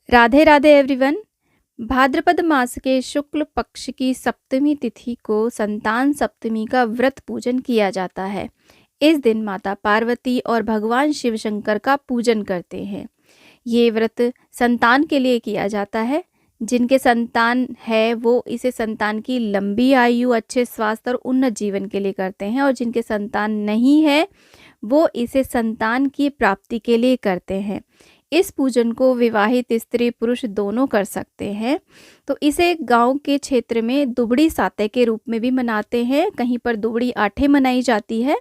Radhe Radhe everyone. भाद्रपद मास के शुक्ल पक्ष की सप्तमी तिथि को संतान सप्तमी का व्रत पूजन किया जाता है। इस दिन माता पार्वती और भगवान शिव शंकर का पूजन करते हैं। ये व्रत संतान के लिए किया जाता है। जिनके संतान है वो इसे संतान की लंबी आयु, अच्छे स्वास्थ्य और उन्नत जीवन के लिए करते हैं, और जिनके संतान नहीं है वो इसे संतान की प्राप्ति के लिए करते हैं। इस पूजन को विवाहित स्त्री पुरुष दोनों कर सकते हैं। तो इसे गांव के क्षेत्र में दुबड़ी साते के रूप में भी मनाते हैं, कहीं पर दुबड़ी आठे मनाई जाती है,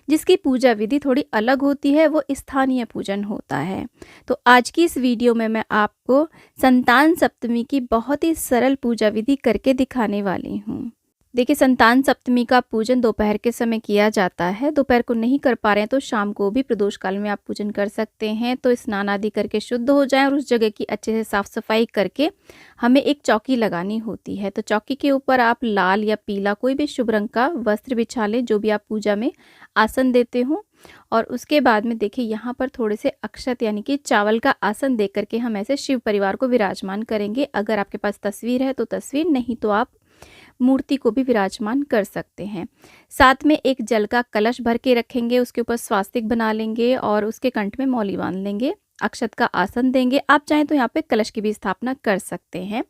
जिसकी पूजा विधि थोड़ी अलग होती है, वो स्थानीय पूजन होता है। तो आज की इस वीडियो में मैं आपको संतान सप्तमी की बहुत ही सरल पूजा विधि करके दिखाने वाली हूँ। देखिए, संतान सप्तमी का पूजन दोपहर के समय किया जाता है। दोपहर को नहीं कर पा रहे हैं तो शाम को भी प्रदोष काल में आप पूजन कर सकते हैं। तो स्नान आदि करके शुद्ध हो जाएं और उस जगह की अच्छे से साफ सफाई करके हमें एक चौकी लगानी होती है। तो चौकी के ऊपर आप लाल या पीला कोई भी शुभ रंग का वस्त्र बिछा लें, जो भी आप पूजा में आसन देते हो। और उसके बाद में देखिए, यहाँ पर थोड़े से अक्षत यानी कि चावल का आसन दे करके हम ऐसे शिव परिवार को विराजमान करेंगे। अगर आपके पास तस्वीर है तो तस्वीर, नहीं तो आप मूर्ति को भी विराजमान कर सकते हैं। साथ में एक जल का कलश भर के रखेंगे, उसके ऊपर स्वास्तिक बना लेंगे और उसके कंठ में मौली बांध लेंगे। अक्षत का आसन देंगे। आप चाहें तो यहाँ पे कलश की भी स्थापना कर सकते हैं।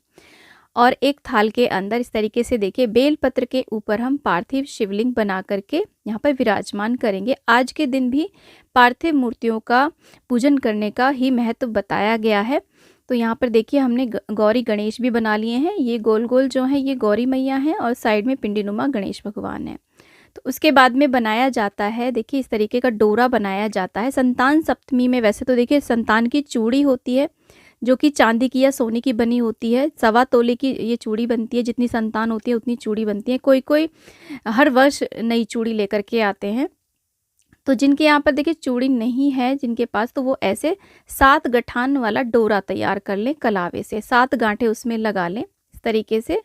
और एक थाल के अंदर इस तरीके से देखिए, बेलपत्र के ऊपर हम पार्थिव शिवलिंग बना करके यहाँ पर विराजमान करेंगे। आज के दिन भी पार्थिव मूर्तियों का पूजन करने का ही महत्व बताया गया है। तो यहाँ पर देखिए, हमने गौरी गणेश भी बना लिए हैं। ये गोल गोल जो है ये गौरी मैया हैं और साइड में पिंडीनुमा गणेश भगवान हैं। तो उसके बाद में बनाया जाता है, देखिए इस तरीके का डोरा बनाया जाता है। संतान सप्तमी में वैसे तो देखिए संतान की चूड़ी होती है, जो कि चांदी की या सोने की बनी होती है। 1.25 तोले की ये चूड़ी बनती है। जितनी संतान होती है उतनी चूड़ी बनती है। कोई कोई हर वर्ष नई चूड़ी लेकर के आते हैं। तो जिनके यहाँ पर देखिए चूड़ी नहीं है जिनके पास, तो वो ऐसे 7 गठान वाला डोरा तैयार कर लें। कलावे से 7 गांठें उसमें लगा लें इस तरीके से।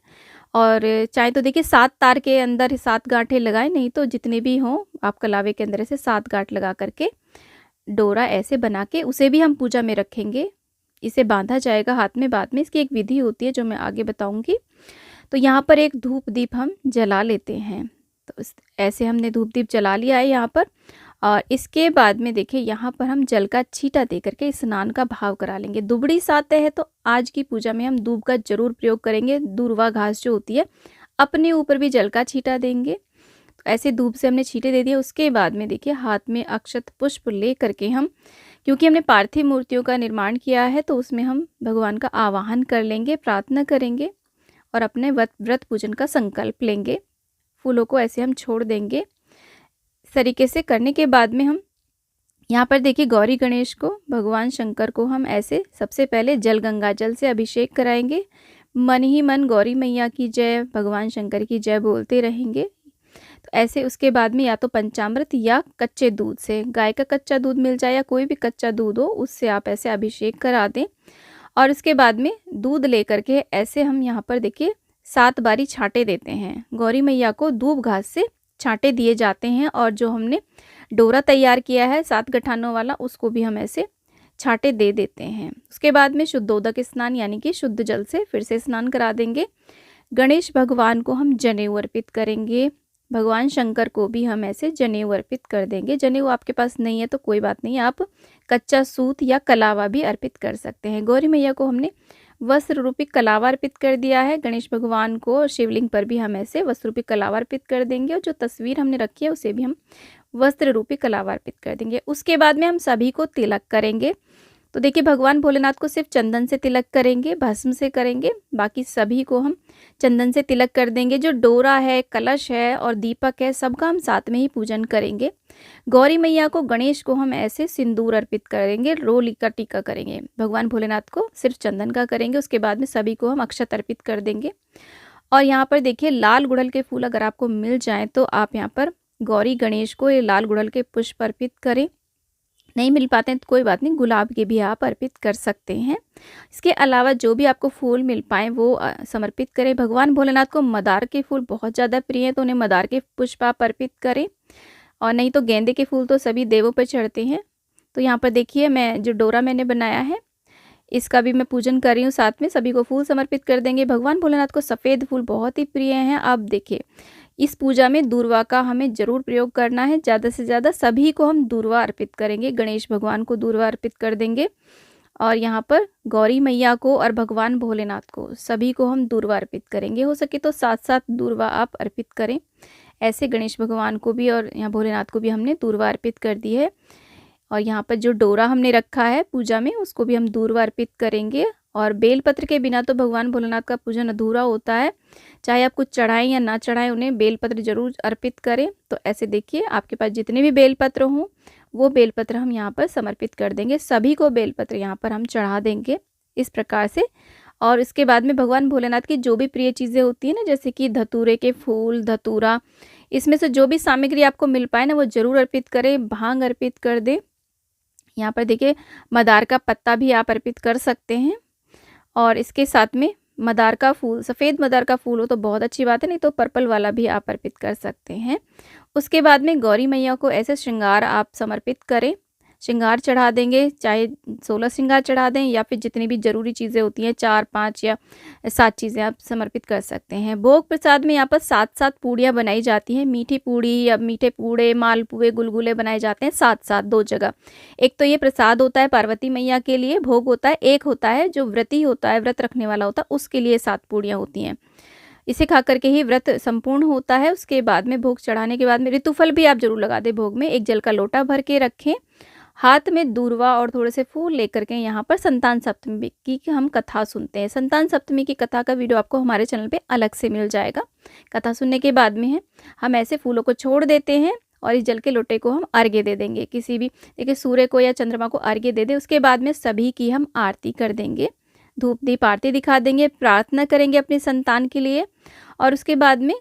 और चाहे तो देखिए 7 तार के अंदर 7 गांठें लगाएं, नहीं तो जितने भी हों आप कलावे के अंदर से 7 गांठ लगा करके डोरा ऐसे बना के उसे भी हम पूजा में रखेंगे। इसे बांधा जाएगा हाथ में। बाद में इसकी एक विधि होती है जो मैं आगे बताऊंगी। तो यहाँ पर एक धूप दीप हम जला लेते हैं। तो ऐसे हमने धूप दीप जला लिया है यहाँ पर। और इसके बाद में देखिए, यहाँ पर हम जल का छींटा दे करके स्नान का भाव करा लेंगे। दुबड़ी साते है तो आज की पूजा में हम दूब का जरूर प्रयोग करेंगे। दूर्वा घास जो होती है, अपने ऊपर भी जल का छींटा देंगे। तो ऐसे दूब से हमने छींटे दे दिए। उसके बाद में देखिए, हाथ में अक्षत पुष्प ले करके हम, क्योंकि हमने पार्थिव मूर्तियों का निर्माण किया है, तो उसमें हम भगवान का आवाहन कर लेंगे, प्रार्थना करेंगे और अपने व्रत पूजन का संकल्प लेंगे। फूलों को ऐसे हम छोड़ देंगे। इस तरीके से करने के बाद में हम यहाँ पर देखिए, गौरी गणेश को, भगवान शंकर को हम ऐसे सबसे पहले जल गंगा जल से अभिषेक कराएंगे। मन ही मन गौरी मैया की जय, भगवान शंकर की जय बोलते रहेंगे। तो ऐसे उसके बाद में या तो पंचामृत या कच्चे दूध से, गाय का कच्चा दूध मिल जाए या कोई भी कच्चा दूध हो, उससे आप ऐसे अभिषेक करा दें। और उसके बाद में दूध लेकर के ऐसे हम यहाँ पर देखिए 7 बारी छांटे देते हैं। गौरी मैया को दूब घास से छांटे दिए जाते हैं। और जो हमने डोरा तैयार किया है 7 गठानों वाला, उसको भी हम ऐसे छांटे दे देते हैं। उसके बाद में शुद्धोदक स्नान यानी कि शुद्ध जल से फिर से स्नान करा देंगे। गणेश भगवान को हम जनेऊ अर्पित करेंगे। भगवान शंकर को भी हम ऐसे जनेऊ अर्पित कर देंगे। जनेऊ आपके पास नहीं है तो कोई बात नहीं, आप कच्चा सूत या कलावा भी अर्पित कर सकते हैं। गौरी मैया को हमने वस्त्र रूपी कलावा अर्पित कर दिया है। गणेश भगवान को शिवलिंग पर भी हम ऐसे वस्त्र रूपी कलावा अर्पित कर देंगे। और जो तस्वीर हमने रखी है उसे भी हम वस्त्र रूपी कलावा अर्पित कर देंगे। उसके बाद में हम सभी को तिलक करेंगे। तो देखिए, भगवान भोलेनाथ को सिर्फ चंदन से तिलक करेंगे, भस्म से करेंगे। बाकी सभी को हम चंदन से तिलक कर देंगे। जो डोरा है, कलश है और दीपक है, सबका हम साथ में ही पूजन करेंगे। गौरी मैया को, गणेश को हम ऐसे सिंदूर अर्पित करेंगे, रोली का टीका करेंगे। भगवान भोलेनाथ को सिर्फ चंदन का करेंगे। उसके बाद में सभी को हम अक्षत अर्पित कर देंगे। और यहाँ पर देखिए, लाल गुड़हल के फूल अगर आपको मिल जाए तो आप यहाँ पर गौरी गणेश को ये लाल गुड़हल के पुष्प अर्पित करें। नहीं मिल पाते हैं तो कोई बात नहीं, गुलाब के भी आप अर्पित कर सकते हैं। इसके अलावा जो भी आपको फूल मिल पाए वो समर्पित करें। भगवान भोलेनाथ को मदार के फूल बहुत ज़्यादा प्रिय हैं, तो उन्हें मदार के पुष्प आप अर्पित करें। और नहीं तो गेंदे के फूल तो सभी देवों पर चढ़ते हैं। तो यहाँ पर देखिए, मैं जो डोरा मैंने बनाया है, इसका भी मैं पूजन कर रही हूँ। साथ में सभी को फूल समर्पित कर देंगे। भगवान भोलेनाथ को सफ़ेद फूल बहुत ही प्रिय हैं। अब देखिए, इस पूजा में दूर्वा का हमें ज़रूर प्रयोग करना है। ज़्यादा से ज़्यादा सभी को हम दूर्वा अर्पित करेंगे। गणेश भगवान को दूर्वा अर्पित कर देंगे और यहाँ पर गौरी मैया को और भगवान भोलेनाथ को सभी को हम दूर्वा अर्पित करेंगे। हो सके तो 7-7 दूर्वा आप अर्पित करें। ऐसे गणेश भगवान को भी और यहाँ भोलेनाथ को भी हमने दूर्वा अर्पित कर दी है। और यहाँ पर जो डोरा हमने रखा है पूजा में, उसको भी हम दूर्वा अर्पित करेंगे। और बेलपत्र के बिना तो भगवान भोलेनाथ का पूजन अधूरा होता है। चाहे आप कुछ चढ़ाएं या ना चढ़ाएं, उन्हें बेलपत्र जरूर अर्पित करें। तो ऐसे देखिए, आपके पास जितने भी बेलपत्र हों वो बेलपत्र हम यहाँ पर समर्पित कर देंगे। सभी को बेलपत्र यहाँ पर हम चढ़ा देंगे इस प्रकार से। और इसके बाद में भगवान भोलेनाथ की जो भी प्रिय चीज़ें होती हैं ना, जैसे कि धतूरे के फूल, धतूरा, इसमें से जो भी सामग्री आपको मिल पाए ना वो ज़रूर अर्पित करें। भांग अर्पित कर दें। यहाँ पर देखिए, मदार का पत्ता भी आप अर्पित कर सकते हैं। और इसके साथ में मदार का फूल, सफ़ेद मदार का फूल हो तो बहुत अच्छी बात है, नहीं तो पर्पल वाला भी आप अर्पित कर सकते हैं। उसके बाद में गौरी मैया को ऐसे श्रृंगार आप समर्पित करें। श्रृंगार चढ़ा देंगे, चाहे 16 श्रृंगार चढ़ा दें या फिर जितनी भी ज़रूरी चीज़ें होती हैं 4, 5 या 7 चीज़ें आप समर्पित कर सकते हैं। भोग प्रसाद में यहाँ पर 7-7 पूड़ियाँ बनाई जाती हैं। मीठी पूड़ी या मीठे पूड़े, मालपुए, गुलगुले बनाए जाते हैं 7-7 2 जगह। एक तो ये प्रसाद होता है पार्वती मैया के लिए, भोग होता है। एक होता है जो व्रती होता है, व्रत रखने वाला होता है, उसके लिए 7 पूड़ियाँ होती हैं। इसे खा करके ही व्रत संपूर्ण होता है। उसके बाद में भोग चढ़ाने के बाद में ऋतुफल भी आप जरूर लगा दें भोग में। एक जल का लोटा भर के रखें, हाथ में दूर्वा और थोड़े से फूल लेकर के यहाँ पर संतान सप्तमी की हम कथा सुनते हैं। संतान सप्तमी की कथा का वीडियो आपको हमारे चैनल पे अलग से मिल जाएगा। कथा सुनने के बाद में है हम ऐसे फूलों को छोड़ देते हैं और इस जल के लोटे को हम अर्घ्य दे देंगे। किसी भी, देखिए, सूर्य को या चंद्रमा को अर्घ्य दे दें। उसके बाद में सभी की हम आरती कर देंगे, धूप दीप आरती दिखा देंगे, प्रार्थना करेंगे अपनी संतान के लिए। और उसके बाद में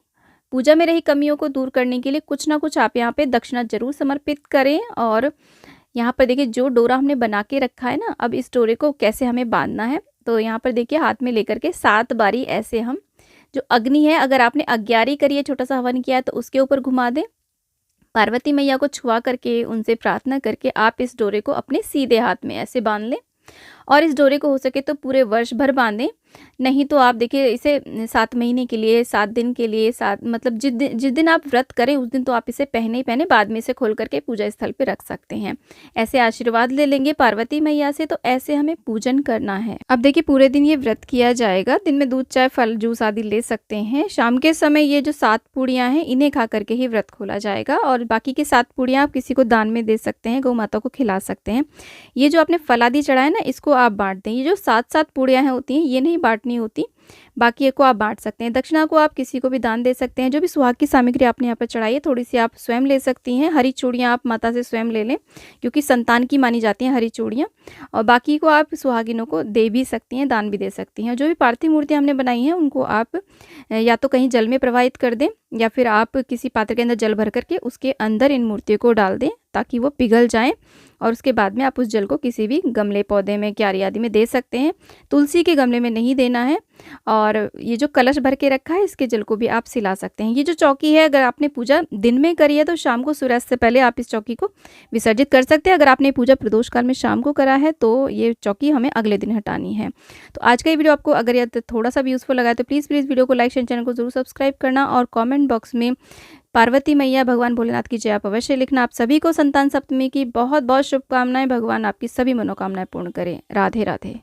पूजा में रही कमियों को दूर करने के लिए कुछ ना कुछ आप यहाँ पे दक्षिणा जरूर समर्पित करें। और यहाँ पर देखिए, जो डोरा हमने बना के रखा है ना, अब इस डोरे को कैसे हमें बांधना है, तो यहाँ पर देखिए हाथ में लेकर के 7 बारी ऐसे हम, जो अग्नि है, अगर आपने अग्यारी करी है, छोटा सा हवन किया है, तो उसके ऊपर घुमा दें। पार्वती मैया को छुआ करके उनसे प्रार्थना करके आप इस डोरे को अपने सीधे हाथ में ऐसे बांध लें। और इस डोरे को हो सके तो पूरे वर्ष भर बांधें। नहीं तो आप देखिए, इसे 7 महीने के लिए, 7 दिन के लिए, 7 मतलब जिस दिन आप व्रत करें उस दिन तो आप इसे पहने ही पहने, बाद में इसे खोल करके पूजा स्थल पे रख सकते हैं। ऐसे आशीर्वाद ले लेंगे पार्वती मैया से। तो ऐसे हमें पूजन करना है। अब देखिए, पूरे दिन ये व्रत किया जाएगा। दिन में दूध, चाय, फल, जूस आदि ले सकते हैं। शाम के समय ये जो 7 पूड़ियाँ हैं, इन्हें खा करके ही व्रत खोला जाएगा। और बाकी की 7 पूड़ियाँ आप किसी को दान में दे सकते हैं, गौ माता को खिला सकते हैं। ये जो आपने फल आदि चढ़ाया ना, इसको आप बांट दें। ये जो 7-7 पूड़ियाँ होती हैं, ये नहीं बांटनी होती, बाकी को आप बांट सकते हैं। दक्षिणा को आप किसी को भी दान दे सकते हैं। जो भी सुहाग की सामग्री आपने यहाँ पर चढ़ाई है, थोड़ी सी आप स्वयं ले सकती हैं। हरी चूड़ियाँ आप माता से स्वयं ले लें, क्योंकि संतान की मानी जाती हैं हरी चूड़ियाँ। और बाकी को आप सुहागिनों को दे भी सकती हैं, दान भी दे सकती हैं। जो भी पार्थिव मूर्तियाँ हमने बनाई हैं, उनको आप या तो कहीं जल में प्रवाहित कर दें या फिर आप किसी पात्र के अंदर जल भर करके उसके अंदर इन मूर्तियों को डाल दें ताकि वो पिघल जाएं। और उसके बाद में आप उस जल को किसी भी गमले, पौधे में, क्यारी आदि में दे सकते हैं। तुलसी के गमले में नहीं देना है। और ये जो कलश भर के रखा है, इसके जल को भी आप सिला सकते हैं। ये जो चौकी है, अगर आपने पूजा दिन में करी है तो शाम को सूर्यास्त से पहले आप इस चौकी को विसर्जित कर सकते हैं। अगर आपने पूजा प्रदोष काल में शाम को करा है तो ये चौकी हमें अगले दिन हटानी है। तो आज का ये वीडियो आपको अगर यह थोड़ा सा भी यूज़फुल लगा है तो प्लीज़ वीडियो को लाइक शेयर, चैनल को जरूर सब्सक्राइब करना और कॉमेंट बॉक्स में पार्वती मैया, भगवान भोलेनाथ की जय आप अवश्य लिखना। आप सभी को संतान सप्तमी की बहुत बहुत शुभकामनाएं। भगवान आपकी सभी मनोकामनाएं पूर्ण करें। राधे राधे।